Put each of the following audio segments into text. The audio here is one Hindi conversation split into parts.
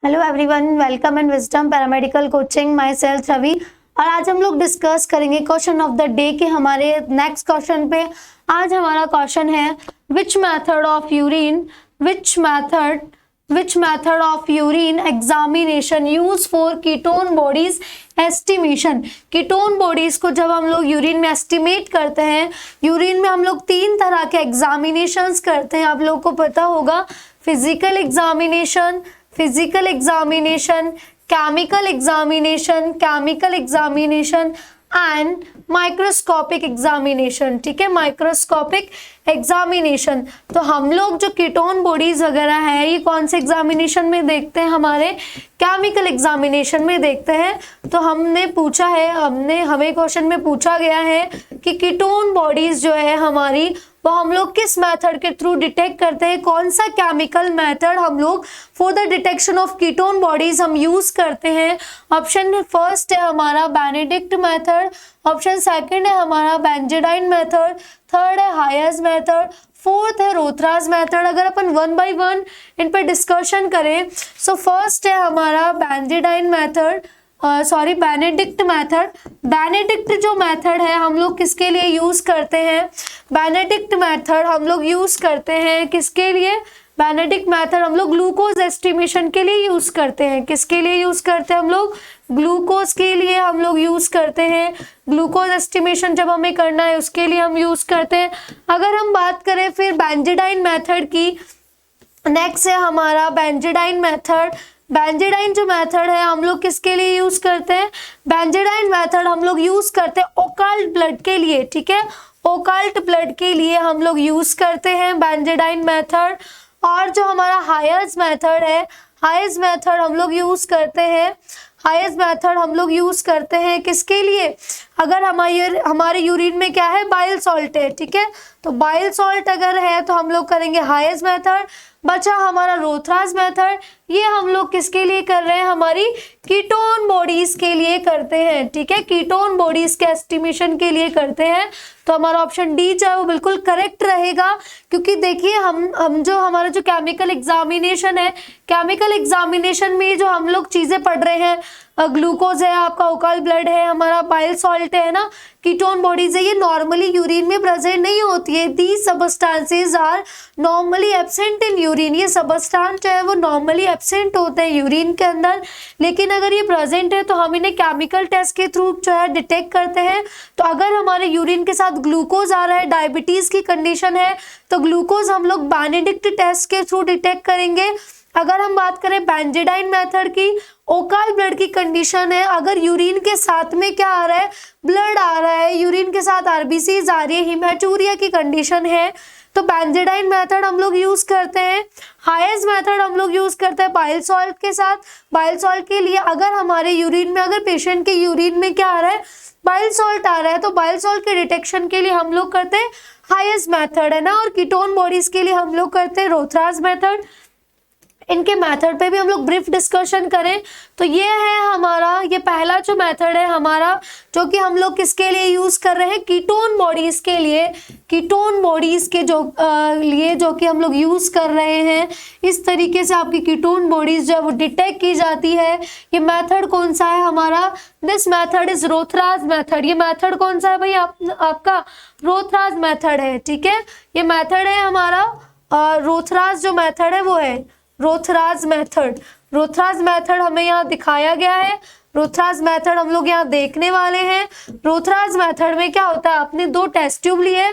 Hello everyone, welcome and Wisdom Paramedical Coaching. Myself Ravi. और आज हम लोग डिस्कस करेंगे क्वेश्चन ऑफ द डे के हमारे नेक्स्ट क्वेश्चन पे। आज हमारा क्वेश्चन है which method of urine examination use for ketone bodies estimation. Ketone bodies को जब हम लोग यूरिन में एस्टिमेट करते हैं, यूरिन में हम लोग 3 तरह के एग्जामिनेशंस करते हैं। आप लोगों को पता होगा, physical examination, chemical examination and microscopic examination. ठीक है, माइक्रोस्कोपिक एग्जामिनेशन। तो हम लोग जो कीटोन बॉडीज वगैरह है ये कौन से एग्जामिनेशन में देखते हैं? हमारे केमिकल एग्जामिनेशन में देखते हैं। तो हमें क्वेश्चन में पूछा गया है कि कीटोन बॉडीज जो है हमारी, वो हम लोग किस मेथड के थ्रू डिटेक्ट करते हैं? कौन सा केमिकल मेथड हम लोग for the detection of ketone bodies हम यूज करते हैं? ऑप्शन फर्स्ट है हमारा बेनेडिक्ट मेथड, ऑप्शन सेकंड है हमारा बेंजाडाइन मेथड, थर्ड है हायस मेथड, फोर्थ है रोथरास मेथड। अगर अपन वन बाय वन इन पर डिस्कशन करें, सो फर्स्ट है हमारा बेनेडिक्ट मेथड। बेनेडिक्ट जो मेथड है हम लोग किसके लिए यूज करते हैं? बेनेडिक्ट मेथड हम लोग यूज करते हैं किसके लिए? बेनेडिक्ट मेथड हम लोग ग्लूकोज एस्टिमेशन के लिए यूज करते हैं। किसके लिए यूज करते हैं हम लोग? ग्लूकोज के लिए हम लोग यूज करते हैं। ग्लूकोज एस्टिमेशन जब हमें करना है उसके लिए हम यूज करते हैं। अगर हम बात करें फिर बेंजाडाइन मेथड की, नेक्स्ट है हमारा बेंजाडाइन मेथड। बेंजाडाइन जो मेथड है हम लोग किसके लिए यूज करते हैं? बेंजाडाइन मेथड हम लोग यूज करते हैं ओकल्ट ब्लड के लिए। ठीक है, ओकल्ट ब्लड के लिए हम लोग यूज करते हैं बेंजाडाइन मेथड। और जो हमारा हायस मेथड है, हायस मेथड हम लोग यूज करते हैं किसके लिए? अगर हमारे यूरिन में क्या है? बाइल सॉल्ट है। ठीक है, तो बाइल सॉल्ट अगर है तो हम लोग करेंगे हायस मेथड। बचा हमारा रोथरास मेथड, ये हम लोग किसके लिए कर रहे हैं? हमारी कीटोन बॉडीज के लिए करते हैं। ठीक है, कीटोन बॉडीज के एस्टिमेशन के लिए करते हैं। तो हमारा ऑप्शन डी जो है वो बिल्कुल करेक्ट रहेगा, क्योंकि देखिए हम जो हमारा जो केमिकल एग्जामिनेशन है, केमिकल एग्जामिनेशन में जो हम लोग चीजें पढ़ रहे हैं, ग्लूकोज है, आपका ओकल ब्लड है, हमारा बाइल सॉल्ट है ना, कीटोन बॉडीज है, ये नॉर्मली यूरिन में प्रेजेंट नहीं होती है। These substances are normally absent in urine. ये सबस्टांस जो है वो नॉर्मली एब्सेंट होते हैं यूरिन के अंदर, लेकिन अगर ये प्रेजेंट है तो हम इन्हें केमिकल टेस्ट के थ्रू जो है डिटेक्ट करते हैं। तो अगर हमारे यूरिन के साथ ग्लूकोज आ रहा है, डायबिटीज की कंडीशन है, तो ग्लूकोज हम लोग बेनेडिक्ट टेस्ट के थ्रू डिटेक्ट करेंगे। अगर हम बात करें बेंजाडाइन मेथड की, ओकल ब्लड की कंडीशन है, अगर यूरिन के साथ में क्या आ रहा है? ब्लड आ रहा है, यूरिन के साथ आरबीसीज आ रही है, हिमेटूरिया की कंडीशन है, तो बेंजाडाइन मेथड हम लोग यूज करते हैं। हायस मेथड हम लोग यूज करते हैं बाइल सॉल्ट के साथ। बाइल सॉल्ट के लिए अगर हमारे यूरिन में, अगर पेशेंट के यूरिन में क्या आ रहा है? बाइल सॉल्ट आ रहा है, तो बाइल सॉल्ट के डिटेक्शन के लिए हम लोग करते हैं हायस मेथड, है ना। और कीटोन बॉडीज के लिए हम लोग करते हैं रोथरास मेथड। इनके मेथड पे भी हम लोग ब्रीफ डिस्कशन करें तो ये है हमारा, ये पहला जो मेथड है हमारा, जो कि हम लोग किसके लिए यूज कर रहे हैं? कीटोन बॉडीज के लिए, कीटोन बॉडीज के जो कि हम लोग यूज कर रहे हैं। इस तरीके से आपकी कीटोन बॉडीज जो है वो डिटेक्ट की जाती है। ये मेथड कौन सा है हमारा? This method is Rothera's method. ये मेथड कौन सा है भाई? आपका रोथरास मेथड है। ठीक है, ये मेथड है हमारा रोथरास, जो मेथड है वो है रोथरास मेथड। रोथरास मेथड हमें यहाँ दिखाया गया है, रोथरास मेथड हम लोग यहाँ देखने वाले हैं। रोथरास मेथड में क्या होता है? आपने 2 टेस्ट ट्यूब लिए,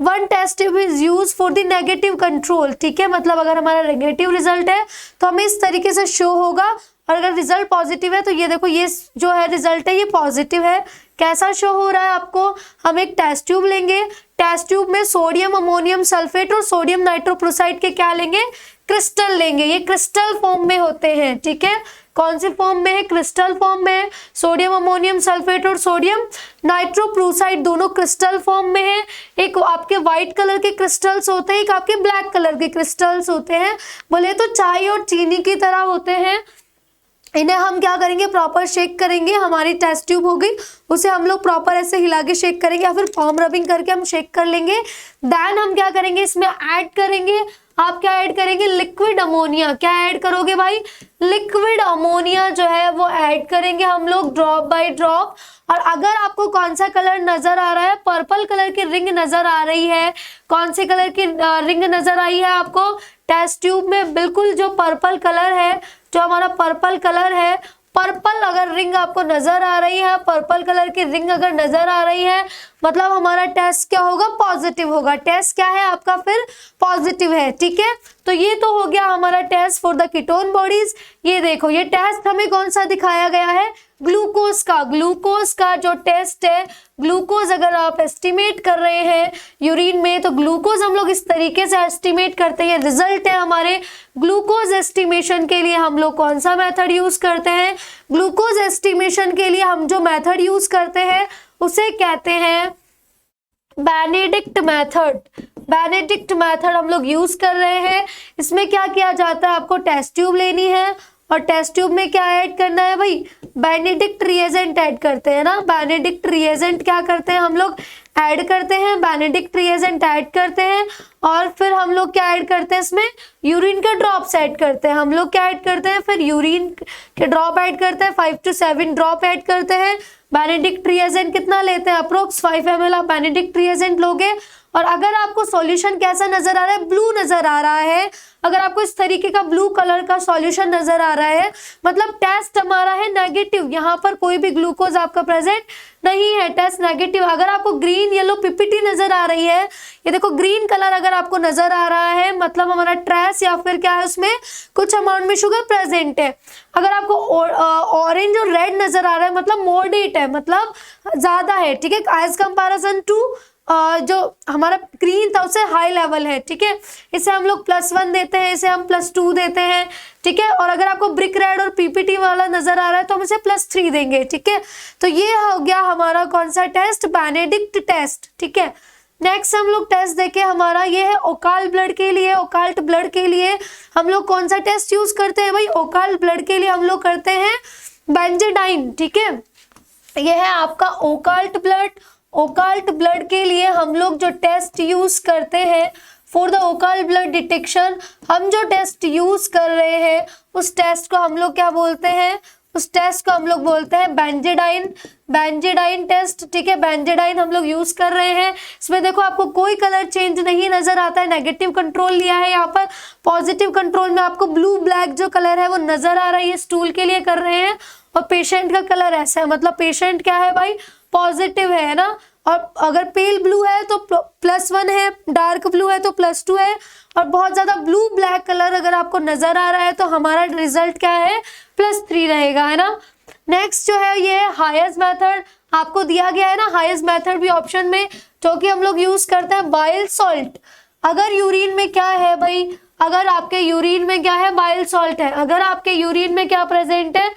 1 test tube is use for the negative control. ठीक है, मतलब अगर हमारा नेगेटिव रिजल्ट है तो हमें इस तरीके से शो होगा, और अगर रिजल्ट पॉजिटिव है तो ये देखो, ये जो है रिजल्ट है ये पॉजिटिव है। कैसा शो हो रहा है आपको? हम एक टेस्ट ट्यूब लेंगे, टेस्ट ट्यूब में सोडियम अमोनियम सल्फेट और सोडियम नाइट्रोप्रोसाइड के क्या लेंगे? क्रिस्टल लेंगे। ये क्रिस्टल फॉर्म में होते हैं। ठीक है, कौन से फॉर्म में है? क्रिस्टल फॉर्म में है। सोडियम अमोनियम सल्फेट और सोडियम नाइट्रोप्रोसाइड दोनों क्रिस्टल फॉर्म में है। एक आपके व्हाइट कलर के क्रिस्टल्स होते हैं, एक आपके ब्लैक कलर के क्रिस्टल्स होते हैं। बोले तो चाय और चीनी की तरह होते हैं। इन्हें हम क्या करेंगे? प्रॉपर शेक करेंगे। हमारी टेस्ट ट्यूब होगी, उसे हम लोग प्रॉपर ऐसे हिला के शेक करेंगे या फिर पाम रबिंग करके हम शेक कर लेंगे। देन हम क्या करेंगे, इसमें ऐड करेंगे, आप क्या ऐड करेंगे, लिक्विड अमोनिया। क्या ऐड करोगे भाई, लिक्विड अमोनिया जो है वो ऐड करेंगे हम लोग ड्रॉप बाय ड्रॉप। और अगर आपको कौन सा कलर नजर आ रहा है, पर्पल कलर की रिंग नजर आ रही है, कौन से कलर की रिंग नजर आई है आपको टेस्ट ट्यूब में, बिल्कुल जो पर्पल कलर है, जो हमारा पर्पल कलर है, पर्पल अगर रिंग आपको नजर आ रही है, पर्पल कलर की रिंग अगर नजर आ रही है, मतलब हमारा टेस्ट क्या होगा, पॉजिटिव होगा। टेस्ट क्या है आपका, फिर पॉजिटिव है, ठीक है। तो ये तो हो गया हमारा test for the ketone bodies. ये देखो, ये टेस्ट हमें कौन सा दिखाया गया है, ग्लूकोज का। ग्लूकोज का जो टेस्ट है, ग्लूकोज अगर आप एस्टिमेट कर रहे हैं यूरिन में, तो ग्लूकोज हम लोग इस तरीके से एस्टिमेट करते हैं। रिजल्ट है हमारे, ग्लूकोज एस्टिमेशन के लिए हम लोग कौन सा मेथड यूज करते हैं, ग्लूकोज एस्टिमेशन के लिए हम जो मेथड यूज करते हैं उसे कहते हैं बेनेडिक्ट मेथड। बेनेडिक्ट मेथड हम लोग यूज कर रहे हैं। इसमें क्या किया जाता है, आपको टेस्ट ट्यूब लेनी है और टेस्ट ट्यूब में क्या ऐड करना है भाई, बेनेडिक्ट रिएजेंट ऐड करते हैं ना। बेनेडिक्ट रिएजेंट क्या करते हैं हम लोग, ऐड करते हैं, बेनेडिक्ट रिएजेंट ऐड करते हैं। और फिर हम लोग क्या ऐड करते हैं, इसमें यूरिन के ड्रॉप्स ऐड करते हैं। हम लोग क्या ऐड करते हैं, फिर यूरिन के ड्रॉप ऐड करते हैं, 5 to 7 ड्रॉप ऐड करते हैं। बेनेडिक्ट रिएजेंट कितना लेते हैं, अप्रोक्स 5 ml आप बेनेडिक्ट रिएजेंट लोगे। और अगर आपको सॉल्यूशन कैसा नजर आ रहा है, ब्लू नजर आ रहा है, अगर आपको इस तरीके का ब्लू कलर का सॉल्यूशन नजर आ रहा है, मतलब टेस्ट हमारा है नेगेटिव, यहाँ पर कोई भी ग्लूकोज आपका प्रेजेंट नहीं है, टेस्ट नेगेटिव। अगर आपको ग्रीन येलो पीपीटी नजर आ रही है, ये देखो ग्रीन कलर अगर आपको नजर आ रहा है, मतलब हमारा ट्रेस या फिर क्या है, उसमें कुछ अमाउंट में शुगर प्रेजेंट है। अगर आपको ऑरेंज और रेड नजर आ रहा है, मतलब मॉडरेट है, मतलब ज्यादा है, ठीक है, एज कंपैरिजन टू जो हमारा ग्रीन था उससे हाई लेवल है, ठीक है। इसे हम लोग +1 देते हैं, इसे हम +2 देते हैं, ठीक है। और अगर आपको ब्रिक रेड और पीपीटी वाला नजर आ रहा है तो हम इसे +3 देंगे, ठीक है। तो ये हो गया हमारा कौन सा टेस्ट, बेनेडिक्ट टेस्ट, ठीक है। नेक्स्ट हम लोग टेस्ट देखे, हमारा ये है ओकाल ब्लड के लिए। ओकाल्ट ब्लड के लिए हम लोग कौन सा टेस्ट यूज करते हैं भाई, ओकाल ब्लड के लिए हम लोग करते हैं बेंजेडाइन, ठीक है। ये है आपका ओकाल्ट ब्लड। ओकाल्ट ब्लड के लिए हम लोग जो टेस्ट यूज करते हैं फॉर द ओकाल ब्लड डिटेक्शन, हम जो टेस्ट यूज कर रहे हैं उस टेस्ट को हम लोग क्या बोलते हैं, उस टेस्ट को हम लोग बोलते हैं बेंजेडाइन। बेंजेडाइन टेस्ट, ठीक है, बेंजेडाइन हम लोग यूज कर रहे हैं। इसमें देखो आपको कोई कलर चेंज नहीं नजर आता है, नेगेटिव कंट्रोल लिया है यहाँ पर। पॉजिटिव कंट्रोल में आपको ब्लू ब्लैक जो कलर है वो नजर आ रहा है, ये स्टूल के लिए कर रहे हैं। और पेशेंट का कलर ऐसा है, मतलब पेशेंट क्या है भाई, पॉजिटिव है ना। और अगर पेल ब्लू है तो +1 है, डार्क ब्लू है तो +2 है, और बहुत ज्यादा ब्लू ब्लैक कलर अगर आपको नजर आ रहा है तो हमारा रिजल्ट क्या है, +3 रहेगा, है ना। नेक्स्ट जो है ये हाईएस्ट मेथड आपको दिया गया है ना, हाईएस्ट मेथड भी ऑप्शन में, जो कि हम लोग यूज करते हैं बाइल सॉल्ट। अगर यूरिन में क्या है भाई, अगर आपके यूरिन में क्या है, बाइल सॉल्ट है। अगर आपके यूरिन में क्या प्रेजेंट है,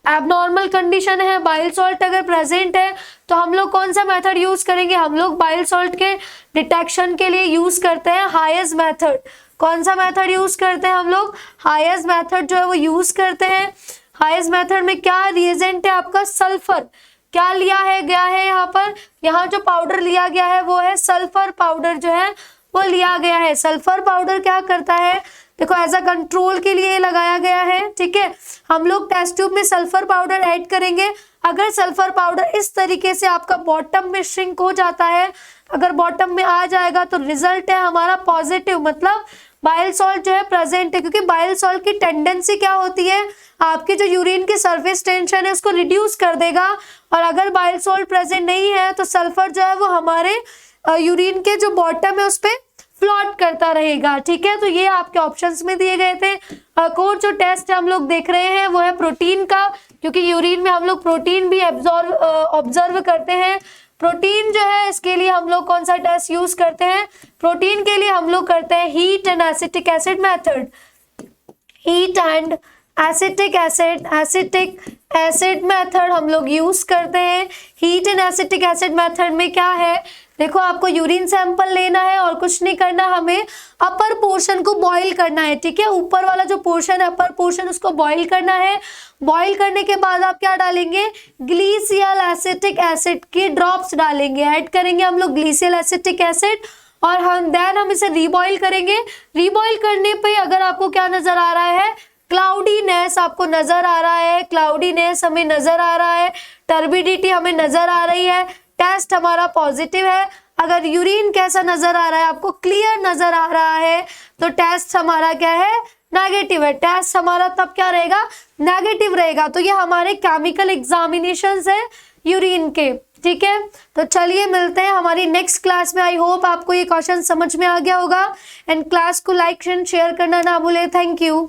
एबनॉर्मल कंडीशन है, बाइल सॉल्ट अगर प्रेजेंट है, तो हम लोग कौन सा मेथड यूज करेंगे, हम लोग बाइल सॉल्ट के डिटेक्शन के लिए यूज करते हैं हाईएस्ट मेथड। कौन सा मेथड यूज करते हैं हम लोग, हाईएस्ट मेथड जो है वो यूज करते हैं। हाईएस्ट मेथड में क्या रिएजेंट है आपका, सल्फर। क्या लिया है गया है यहाँ पर, यहाँ जो पाउडर लिया गया है वो है सल्फर पाउडर, जो है वो लिया गया है। सल्फर पाउडर क्या करता है, देखो एज अ कंट्रोल के लिए लगाया गया है, ठीक है। हम लोग टेस्ट ट्यूब में सल्फर पाउडर ऐड करेंगे। अगर सल्फर पाउडर इस तरीके से आपका बॉटम में श्रिंक हो जाता है, अगर बॉटम में आ जाएगा तो रिजल्ट है हमारा पॉजिटिव, मतलब बाइल सॉल्ट जो है प्रेजेंट है। क्योंकि बाइल सॉल्ट की टेंडेंसी क्या होती है, आपकी जो यूरिन की सरफेस टेंशन है उसको रिड्यूस कर देगा। और अगर बाइल सॉल्ट प्रेजेंट नहीं है तो सल्फर जो है वो हमारे यूरिन के जो बॉटम है उस पर फ्लोट करता रहेगा, ठीक है। तो ये आपके ऑप्शंस में दिए गए थे। और जो टेस्ट हम लोग देख रहे हैं वो है प्रोटीन का, क्योंकि यूरिन में हम लोग प्रोटीन भी ऑब्जर्व करते हैं। प्रोटीन जो है इसके लिए हम लोग कौन सा टेस्ट यूज करते हैं, प्रोटीन के लिए हम लोग करते हैं heat and acetic acid method. Heat and acetic acid method हम लोग यूज करते हैं। Heat and acetic acid method में क्या है, देखो आपको यूरिन सैंपल लेना है और कुछ नहीं करना, हमें अपर पोर्शन को बॉईल करना है, ठीक है। ऊपर वाला जो पोर्शन है, अपर पोर्शन, उसको बॉईल करना है। बॉईल करने के बाद आप क्या डालेंगे, ग्लीसियल एसिटिक एसिड की ड्रॉप्स डालेंगे, ऐड करेंगे हम लोग ग्लीसियल एसिटिक एसिड, और हम इसे रीबॉईल करेंगे। रीबॉईल करने पे अगर आपको क्या नजर आ रहा है, क्लाउडीनेस आपको नजर आ रहा है, क्लाउडीनेस हमें नजर आ रहा है, टर्बिडिटी हमें नजर आ रही है, टेस्ट हमारा पॉजिटिव है। अगर यूरिन कैसा नजर आ रहा है आपको, क्लियर नजर आ रहा है, तो टेस्ट हमारा क्या है, नेगेटिव है। टेस्ट हमारा तब क्या रहेगा, नेगेटिव रहेगा। तो ये हमारे केमिकल एग्जामिनेशंस है यूरिन के, ठीक है। तो चलिए मिलते हैं हमारी नेक्स्ट क्लास में। आई होप आपको ये क्वेश्चन समझ में आ गया होगा, एंड क्लास को लाइक एंड शेयर करना ना भूले। Thank you.